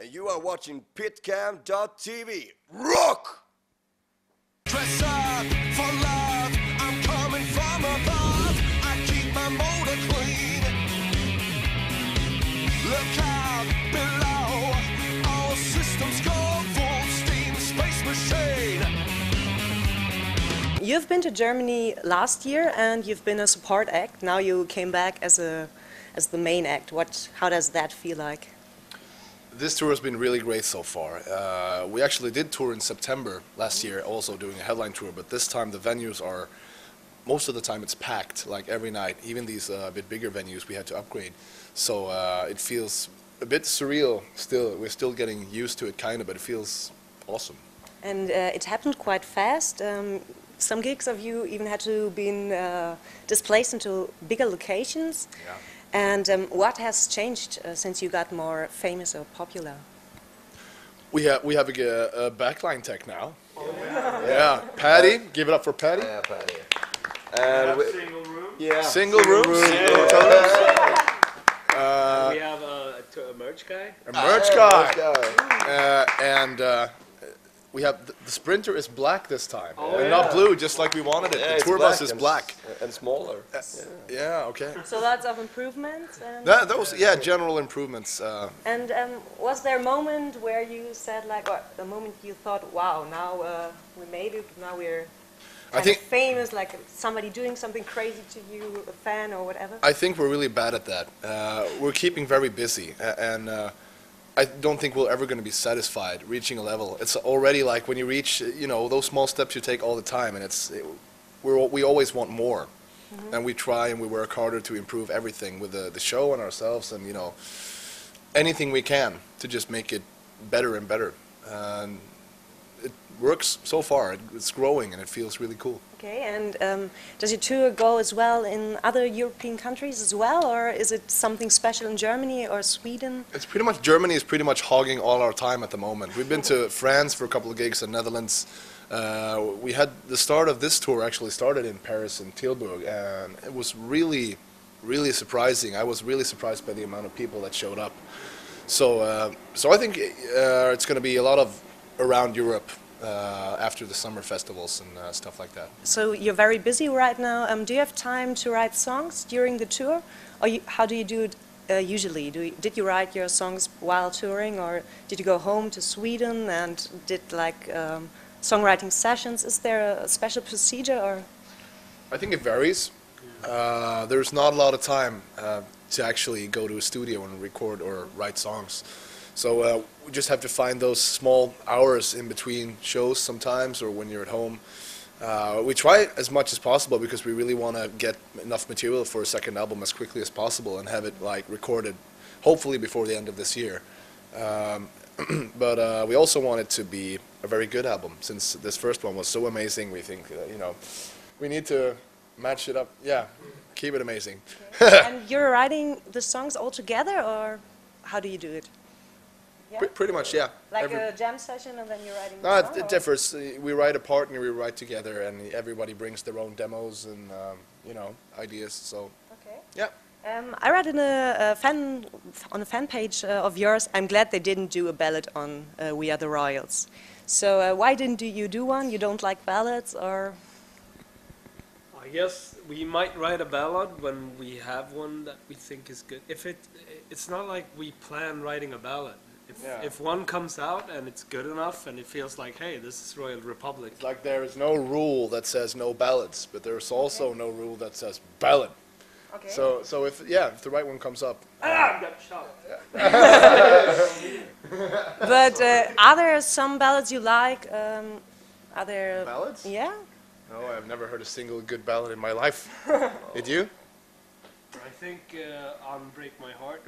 and you are watching PitCam.tv. Rock! Dress up for love, I'm coming from above. I keep my motor clean. Look out below, all systems go full steam, space machine. You've been to Germany last year and you've been a support act. Now you came back as the main act. How does that feel like? This tour has been really great so far. We actually did tour in September last year, also doing a headline tour, but this time the venues are, most of the time it's packed, like every night. Even these bit bigger venues we had to upgrade. So it feels a bit surreal still. We're still getting used to it kind of, but it feels awesome. And it happened quite fast. Some gigs of you even had to be displaced into bigger locations. Yeah. And what has changed since you got more famous or popular? We have a backline tech now. Oh, yeah. Patty, give it up for Patty. Yeah, Patty. And single room. Yeah. Single room. We have a merch guy. A merch guy. And we have the Sprinter is black this time, and not blue, just like we wanted it. Yeah, the tour bus is black and smaller. Yeah, okay. So lots of improvements. And Those, general improvements. And was there a moment where you said, like, or the moment you thought, wow, now we made it, now we're kind of famous, like somebody doing something crazy to you, a fan or whatever? I think we're really bad at that. We're keeping very busy, and I don't think we're ever going to be satisfied reaching a level. It's already like when you reach, those small steps you take all the time, and we always want more. Mm-hmm. And we try and we work harder to improve everything with the show and ourselves, and anything we can to just make it better and better. And it works so far. It's growing and it feels really cool. Okay, and does your tour go as well in other European countries as well, or is it something special in Germany or Sweden? It's pretty much, Germany is pretty much hogging all our time at the moment. We've been to France for a couple of gigs, and Netherlands. We had the start of this tour actually started in Paris and Tilburg, and it was really, really surprising. I was really surprised by the amount of people that showed up. So I think it's going to be a lot of around Europe after the summer festivals and stuff like that. So you're very busy right now. Do you have time to write songs during the tour, or how do you do it usually? Did you write your songs while touring, or did you go home to Sweden and did like songwriting sessions? Is there a special procedure, or? I think it varies. There's not a lot of time to actually go to a studio and record or write songs. So we just have to find those small hours in between shows sometimes, or when you're at home. We try as much as possible because we really want to get enough material for a second album as quickly as possible and have it like recorded, hopefully before the end of this year. But we also want it to be a very good album, since this first one was so amazing. We think we need to match it up. Yeah, keep it amazing. Okay. And you're writing the songs all together, or how do you do it? Yeah? Pretty much, yeah. Like a jam session and then you're writing the song, it differs. We write apart and we write together, and everybody brings their own demos and ideas. So okay. Yeah. I read in on a fan page of yours, I'm glad they didn't do a ballad on We Are the Royals. So why didn't you do one? You don't like ballads, or? I guess we might write a ballad when we have one that we think is good. It's not like we plan writing a ballad. If one comes out and it's good enough and it feels like, hey, this is Royal Republic. It's like there is no rule that says no ballads, but there's also no rule that says ballad. Okay. So if the right one comes up. I got shot. But are there some ballads you like? Are there ballads? Yeah. No, I've never heard a single good ballad in my life. Did you? I think on Break My Heart.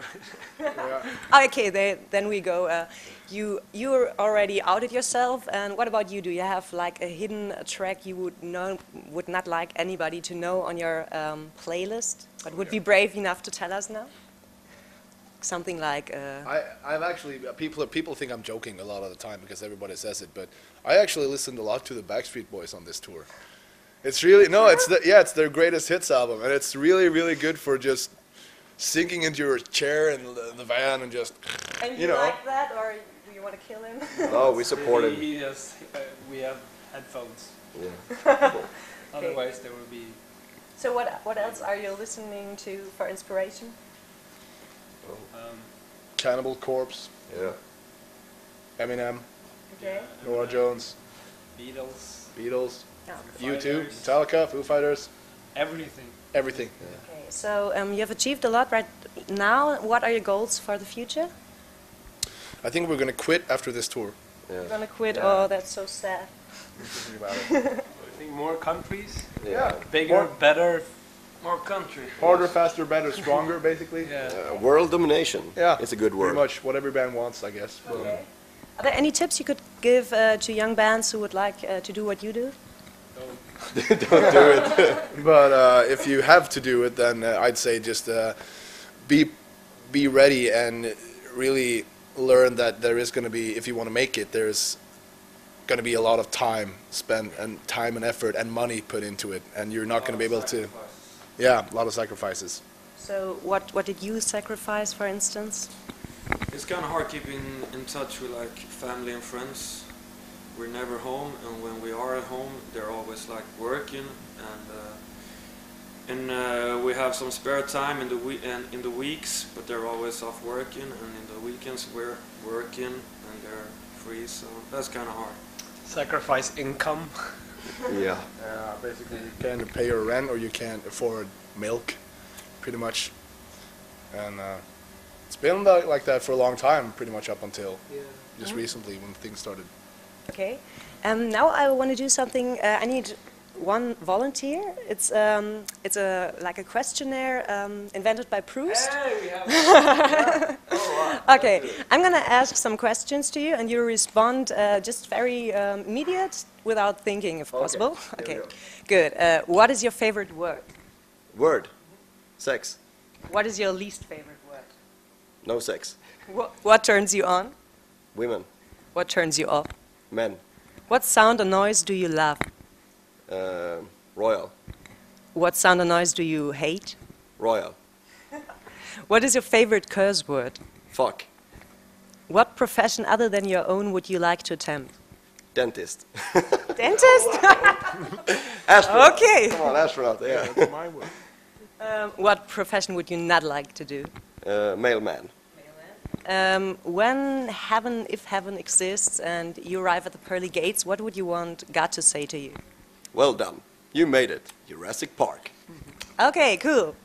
Yeah. Okay, then we go. You're already outed yourself, and what about you? Do you have like a hidden track you would not like anybody to know on your playlist, but would be brave enough to tell us now? Something like. I've actually people think I'm joking a lot of the time because everybody says it, but I actually listened a lot to the Backstreet Boys on this tour. It's really it's their greatest hits album, and it's really, really good for just sinking into your chair in the van and just And You you know. like that, or you want to kill him? No, we support him. We have headphones. Yeah. Otherwise, there will be. So what else are you listening to for inspiration? Cannibal Corpse, Yeah. Eminem, Okay. Nora Jones, Beatles, Beatles, Yeah. U2, Fighters. Metallica, Foo Fighters, everything. everything. Okay. So you have achieved a lot right now. What are your goals for the future? I think we're gonna quit after this tour. Yeah. You're gonna quit? Yeah. Oh, that's so sad. Thinking about it. I think more countries, Yeah. bigger, More- better, more country. Harder, faster, better, stronger, basically. Yeah. World domination. Yeah. It's a good Pretty word. much what every band wants, I guess. But, Okay. Are there any tips you could give to young bands who would like to do what you do? Don't do it. but if you have to do it, then I'd say just be ready and really learn that there is going to be, if you want to make it, there's going to be a lot of time spent and time and effort and money put into it, and you're not going to be able to. Yeah, a lot of sacrifices. So what did you sacrifice, for instance? It's kind of hard keeping in touch with like family and friends. We're never home, and when we are at home, they're always like working, and we have some spare time in the weeks, but they're always off working, and in the weekends we're working and they're free. So that's kind of hard. Sacrifice income. Yeah. Basically, you can't pay your rent or you can't afford milk, pretty much. And it's been like that for a long time, pretty much up until just recently when things started. Okay. Now I want to do something. I need one volunteer. It's like a questionnaire invented by Proust. Hey, we have. Okay, I'm gonna ask some questions to you, and you respond just very immediate, without thinking, if possible. Here we Okay, go. good. What is your favorite word? Word. Sex. What is your least favorite word? No sex. What turns you on? Women. What turns you off? Men. What sound or noise do you love? Royal. What sound or noise do you hate? Royal. What is your favorite curse word? Fuck. What profession other than your own would you like to attempt? Dentist. Dentist? Astronaut. Okay. Come on, astronaut. Yeah. That's my word. What profession would you not like to do? Mailman. When heaven, if heaven exists, and you arrive at the pearly gates, what would you want God to say to you? Well done. You made it. Jurassic Park. Okay, cool.